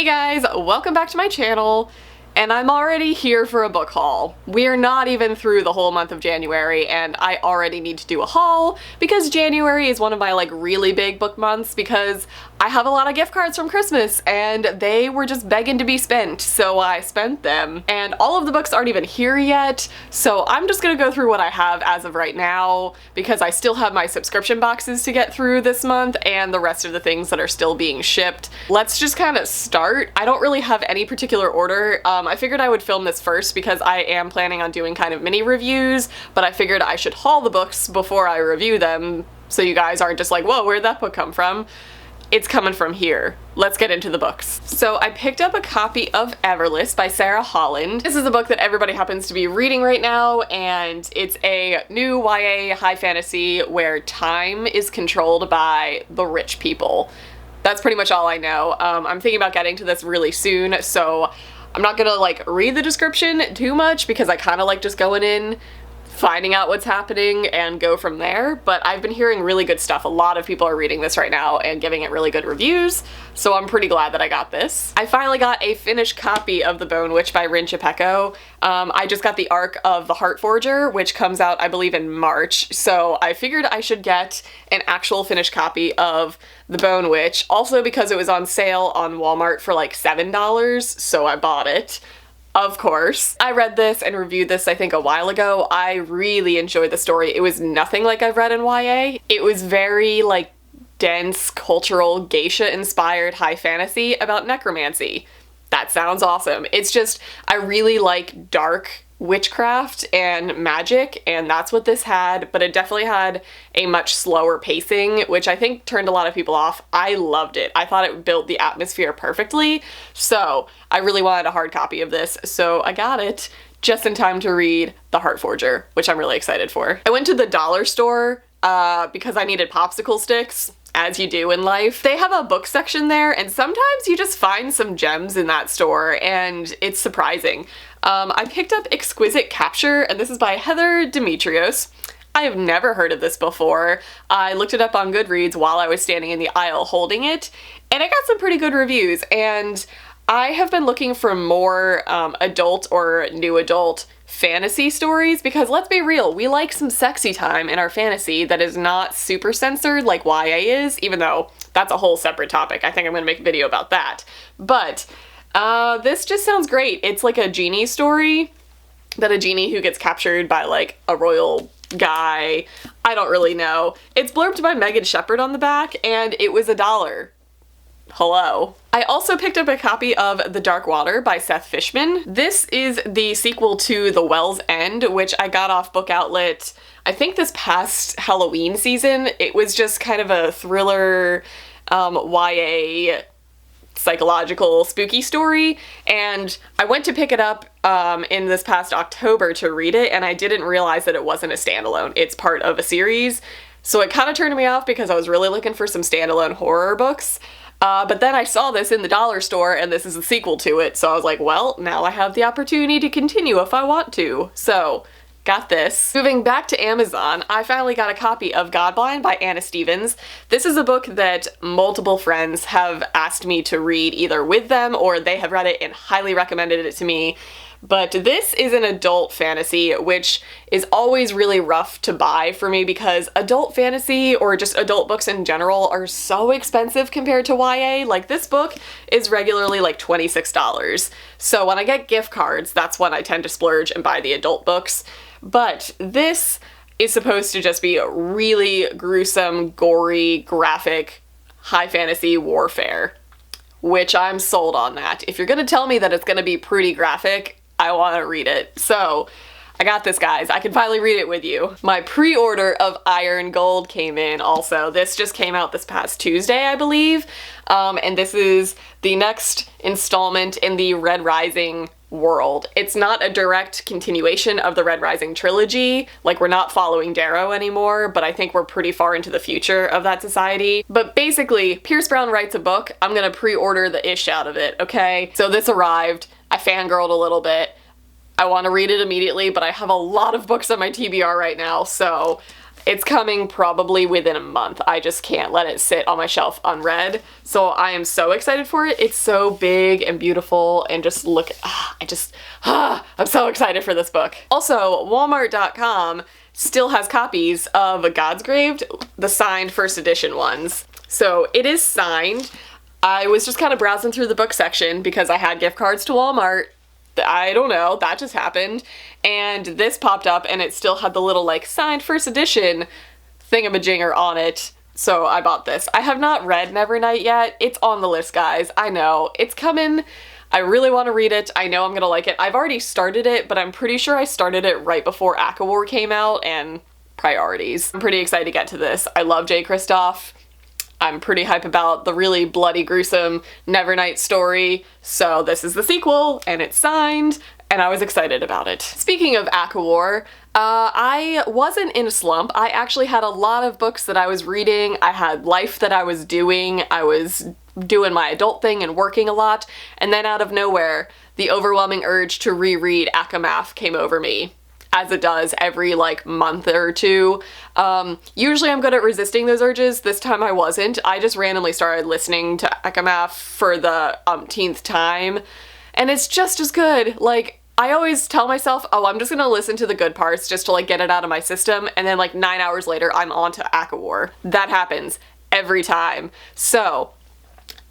guys, welcome back to my channel, and I'm already here for a book haul. We're not even through the whole month of January, and I already need to do a haul because January is one of my really big book months because I have a lot of gift cards from Christmas and they were just begging to be spent, so I spent them. And all of the books aren't even here yet, so I'm just gonna go through what I have as of right now because I still have my subscription boxes to get through this month and the rest of the things that are still being shipped. Let's just kind of start. I don't really have any particular order. I figured I would film this first because I am planning on doing kind of mini reviews, but I figured I should haul the books before I review them so you guys aren't just like, whoa, where'd that book come from? It's coming from here. Let's get into the books. So I picked up a copy of Everlist by Sarah Holland. This is a book that everybody happens to be reading right now, and it's a new YA high fantasy where time is controlled by the rich people. That's pretty much all I know. I'm thinking about getting to this really soon, so I'm not gonna read the description too much because I kind of like just going in, finding out what's happening and go from there, but I've been hearing really good stuff. A lot of people are reading this right now and giving it really good reviews, so I'm pretty glad that I got this. I finally got a finished copy of The Bone Witch by Rin Chiapeko. I just got the arc of The Heart Forger, which comes out, I believe, in March, so I figured I should get an actual finished copy of The Bone Witch, also because it was on sale on Walmart for $7, so I bought it. Of course. I read this and reviewed this I think a while ago. I really enjoyed the story. It was nothing like I've read in YA. It was very dense, cultural, geisha-inspired high fantasy about necromancy. That sounds awesome. It's just, I really like dark witchcraft and magic, and that's what this had, but it definitely had a much slower pacing, which I think turned a lot of people off. I loved it. I thought it built the atmosphere perfectly, so I really wanted a hard copy of this, so I got it just in time to read The Heart Forger, which I'm really excited for. I went to the dollar store because I needed popsicle sticks, as you do in life. They have a book section there, and sometimes you just find some gems in that store, and it's surprising. I picked up Exquisite Capture, and this is by Heather Demetrios. I have never heard of this before. I looked it up on Goodreads while I was standing in the aisle holding it, and I got some pretty good reviews, and I have been looking for more adult or new adult fantasy stories because let's be real, we like some sexy time in our fantasy that is not super censored like YA is, even though that's a whole separate topic. I think I'm gonna make a video about that. But this just sounds great. It's like a genie story, that a genie who gets captured by a royal guy. I don't really know. It's blurbed by Megan Shepherd on the back, and it was $1. Hello. I also picked up a copy of The Dark Water by Seth Fishman. This is the sequel to The Well's End, which I got off Book Outlet, I think this past Halloween season. It was just kind of a thriller, YA psychological spooky story, and I went to pick it up in this past October to read it, and I didn't realize that it wasn't a standalone. It's part of a series, so it kind of turned me off because I was really looking for some standalone horror books. But then I saw this in the dollar store, and this is a sequel to it, so I was like, well, now I have the opportunity to continue if I want to. So, got this. Moving back to Amazon, I finally got a copy of Godblind by Anna Stevens. This is a book that multiple friends have asked me to read either with them or they have read it and highly recommended it to me. But this is an adult fantasy, which is always really rough to buy for me because adult fantasy or just adult books in general are so expensive compared to YA. This book is regularly $26. So when I get gift cards, that's when I tend to splurge and buy the adult books. But this is supposed to just be a really gruesome, gory, graphic, high fantasy warfare, which I'm sold on that. If you're gonna tell me that it's gonna be pretty graphic, I want to read it. So I got this, guys. I can finally read it with you. My pre-order of Iron Gold came in also. This just came out this past Tuesday, I believe. And this is the next installment in the Red Rising world. It's not a direct continuation of the Red Rising trilogy. We're not following Darrow anymore, but I think we're pretty far into the future of that society. But basically, Pierce Brown writes a book. I'm gonna pre-order the ish out of it, okay? So this arrived. I fangirled a little bit. I want to read it immediately, but I have a lot of books on my TBR right now, so It's coming probably within a month. I just can't let it sit on my shelf unread. So I am so excited for it. It's so big and beautiful, and just look, I'm so excited for this book. Also, Walmart.com still has copies of Godsgraved, the signed first edition ones. So it is signed. I was just kind of browsing through the book section because I had gift cards to Walmart. I don't know, that just happened. And this popped up and it still had the little like signed first edition thingamajigger on it. So I bought this. I have not read Nevernight yet. It's on the list, guys. I know. It's coming. I really want to read it. I know I'm gonna like it. I've already started it, but I'm pretty sure I started it right before ACOWAR came out, and priorities. I'm pretty excited to get to this. I love Jay Kristoff. I'm pretty hype about the really bloody, gruesome Nevernight story, so this is the sequel, and it's signed, and I was excited about it. Speaking of ACOWAR, I wasn't in a slump. I actually had a lot of books that I was reading. I had life that I was doing. I was doing my adult thing and working a lot, and then out of nowhere, the overwhelming urge to reread ACOMAF came over me, as it does every like month or two. Usually I'm good at resisting those urges. This time I wasn't. I just randomly started listening to ACOMAF for the umpteenth time, and it's just as good. Like, I always tell myself, oh, I'm just gonna listen to the good parts just to like get it out of my system, and then like 9 hours later I'm on to ACOWAR. That happens every time. So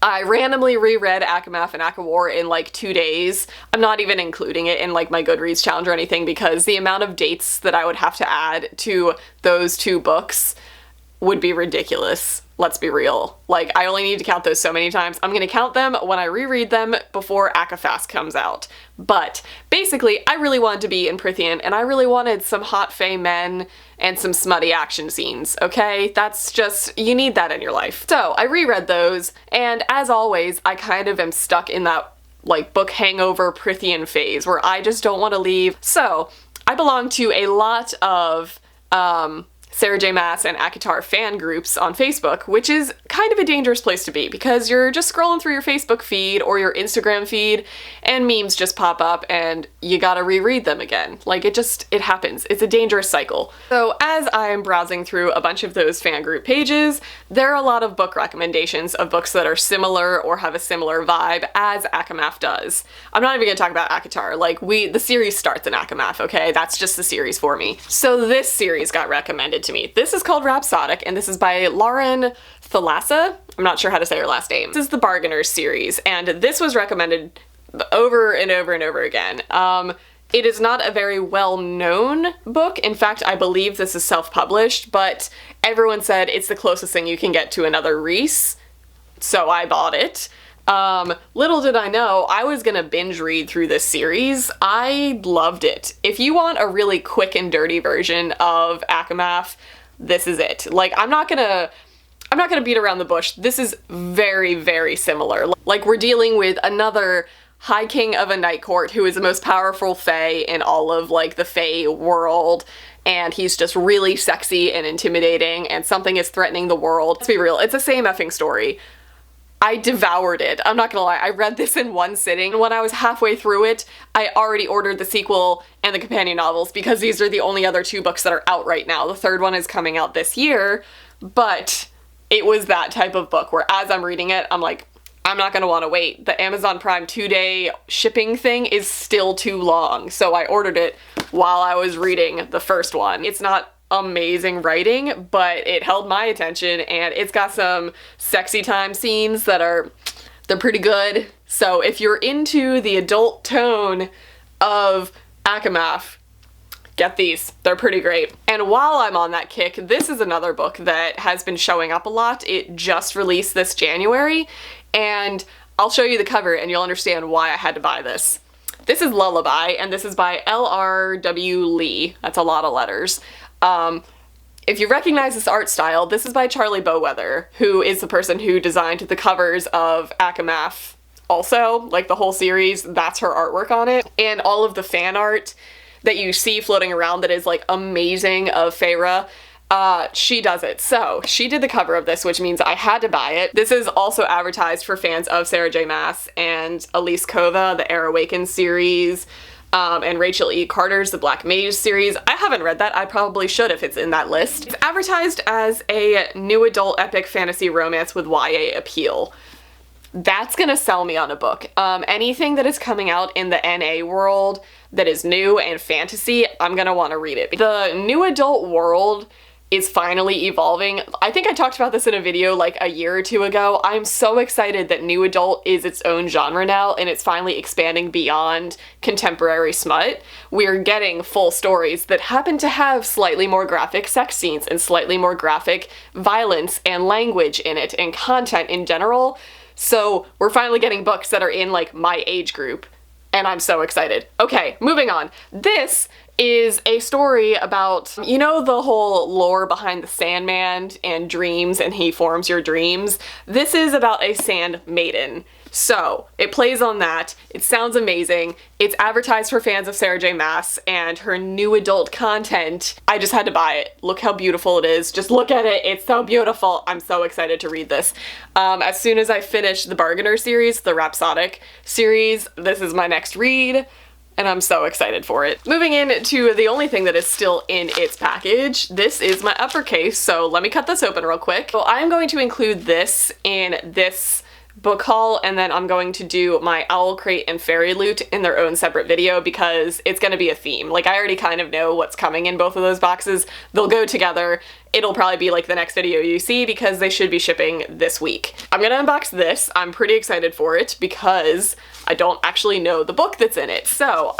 I randomly reread ACOMAF and ACOWAR in like 2 days. I'm not even including it in like my Goodreads challenge or anything, because the amount of dates that I would have to add to those two books would be ridiculous. Let's be real. Like, I only need to count those so many times. I'm gonna count them when I reread them before ACOFAST comes out. But basically, I really wanted to be in Prythian, and I really wanted some hot fae men and some smutty action scenes, okay? That's just, you need that in your life. So I reread those, and as always, I kind of am stuck in that like book hangover Prythian phase where I just don't want to leave. So I belong to a lot of Sarah J. Maas and ACOTAR fan groups on Facebook, which is kind of a dangerous place to be because you're just scrolling through your Facebook feed or your Instagram feed and memes just pop up and you gotta reread them again. Like, it happens. It's a dangerous cycle. So as I'm browsing through a bunch of those fan group pages, there are a lot of book recommendations of books that are similar or have a similar vibe as ACOMAF does. I'm not even gonna talk about ACOTAR. Like, the series starts in ACOMAF, okay? That's just the series for me. So this series got recommended to me. This is called Rhapsodic, and this is by Lauren Thalassa. I'm not sure how to say her last name. This is the Bargainers series, and this was recommended over and over and over again. It is not a very well-known book. In fact, I believe this is self-published, but everyone said it's the closest thing you can get to another Reese, so I bought it. Little did I know, I was gonna binge read through this series. I loved it. If you want a really quick and dirty version of ACOMAF, this is it. Like, I'm not gonna beat around the bush. This is very, very similar. Like, we're dealing with another High King of a Night Court who is the most powerful fae in all of, like, the fae world, and he's just really sexy and intimidating, and something is threatening the world. Let's be real, it's the same effing story. I devoured it. I'm not gonna lie, I read this in one sitting. When I was halfway through it, I already ordered the sequel and the companion novels because these are the only other two books that are out right now. The third one is coming out this year, but it was that type of book where as I'm reading it, I'm like, I'm not gonna wanna wait. The Amazon Prime 2-day shipping thing is still too long, so I ordered it while I was reading the first one. It's not amazing writing, but it held my attention, and it's got some sexy time scenes they're pretty good. So if you're into the adult tone of ACOMAF, get these. They're pretty great. And while I'm on that kick, this is another book that has been showing up a lot. It just released this January, and I'll show you the cover and you'll understand why I had to buy this. This is Lullaby, and this is by L.R.W. Lee. That's a lot of letters. If you recognize this art style, this is by Charlie Bowether, who is the person who designed the covers of ACOMAF also, like the whole series. That's her artwork on it. And all of the fan art that you see floating around that is like amazing of Feyre, she does it. So she did the cover of this, which means I had to buy it. This is also advertised for fans of Sarah J. Maas and Elise Kova, the Air Awakens series. and Rachel E. Carter's The Black Mage series. I haven't read that. I probably should if it's in that list. It's advertised as a new adult epic fantasy romance with YA appeal. That's gonna sell me on a book. Anything that is coming out in the NA world that is new and fantasy, I'm gonna want to read it. The new adult world is finally evolving. I think I talked about this in a video like a year or two ago. I'm so excited that new adult is its own genre now and it's finally expanding beyond contemporary smut. We're getting full stories that happen to have slightly more graphic sex scenes and slightly more graphic violence and language in it and content in general. So we're finally getting books that are in like my age group and I'm so excited. Okay, moving on. This is a story about, you know, the whole lore behind the Sandman and dreams and he forms your dreams. This is about a sand maiden. So it plays on that. It sounds amazing. It's advertised for fans of Sarah J Maas and her new adult content. I just had to buy it. Look how beautiful it is. Just look at it. It's so beautiful. I'm so excited to read this. As soon as I finish the Bargainer series, the Rhapsodic series, this is my next read. And I'm so excited for it. Moving in to the only thing that is still in its package, this is my uppercase, so let me cut this open real quick. So I'm going to include this in this book haul, and then I'm going to do my Owlcrate and Fairy Loot in their own separate video because it's gonna be a theme. Like, I already kind of know what's coming in both of those boxes. They'll go together. It'll probably be like the next video you see because they should be shipping this week. I'm gonna unbox this. I'm pretty excited for it because I don't actually know the book that's in it. So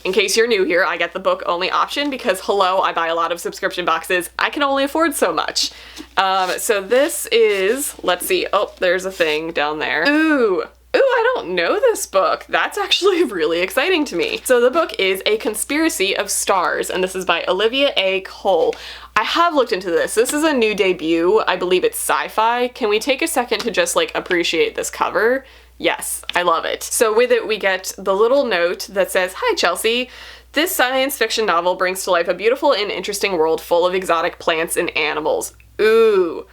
in case you're new here, I get the book only option because hello, I buy a lot of subscription boxes. I can only afford so much. So this is, let's see, oh, there's a thing down there. Ooh, I don't know this book. That's actually really exciting to me. So the book is A Conspiracy of Stars, and this is by Olivia A. Cole. I have looked into this. This is a new debut. I believe it's sci-fi. Can we take a second to just like appreciate this cover? Yes, I love it. So with it, we get the little note that says, "Hi, Chelsea. This science fiction novel brings to life a beautiful and interesting world full of exotic plants and animals." Ooh.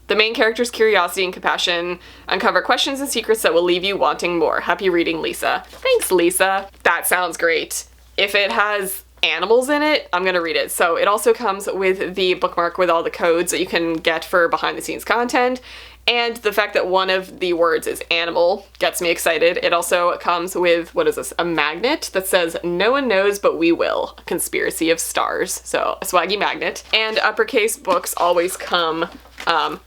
The main character's curiosity and compassion uncover questions and secrets that will leave you wanting more. Happy reading, Lisa. Thanks, Lisa. That sounds great. If it has animals in it, I'm gonna read it. So it also comes with the bookmark with all the codes that you can get for behind the scenes content. And the fact that one of the words is animal gets me excited. It also comes with, what is this, a magnet that says, "No one knows but we will, a conspiracy of stars." So a swaggy magnet. And uppercase books always come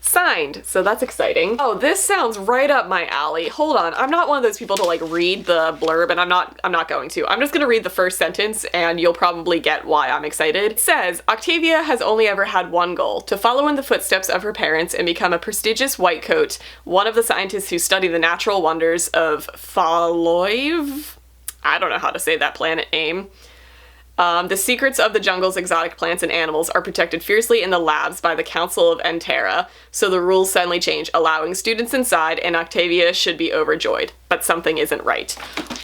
signed, so that's exciting. Oh, this sounds right up my alley. Hold on, I'm not one of those people to like read the blurb, and I'm not going to. I'm just gonna read the first sentence and you'll probably get why I'm excited. It says, Octavia has only ever had one goal: to follow in the footsteps of her parents and become a prestigious whitecoat, one of the scientists who study the natural wonders of Faloiv? I don't know how to say that planet name. The secrets of the jungle's exotic plants and animals are protected fiercely in the labs by the Council of Entera, so the rules suddenly change, allowing students inside, and Octavia should be overjoyed. But something isn't right.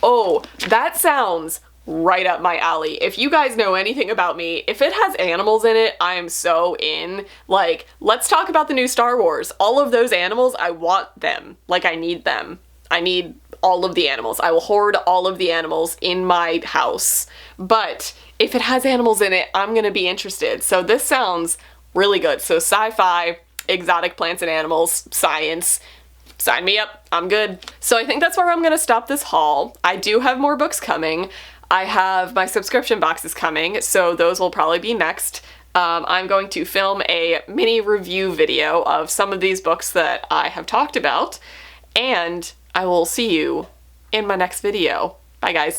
Oh, that sounds right up my alley. If you guys know anything about me, if it has animals in it, I am so in. Like, let's talk about the new Star Wars. All of those animals, I want them. Like, I need them. I need all of the animals. I will hoard all of the animals in my house. But if it has animals in it, I'm gonna be interested. So this sounds really good. So sci-fi, exotic plants and animals, science, sign me up. I'm good. So I think that's where I'm gonna stop this haul. I do have more books coming. I have my subscription boxes coming, so those will probably be next. I'm going to film a mini review video of some of these books that I have talked about, and I will see you in my next video. Bye, guys.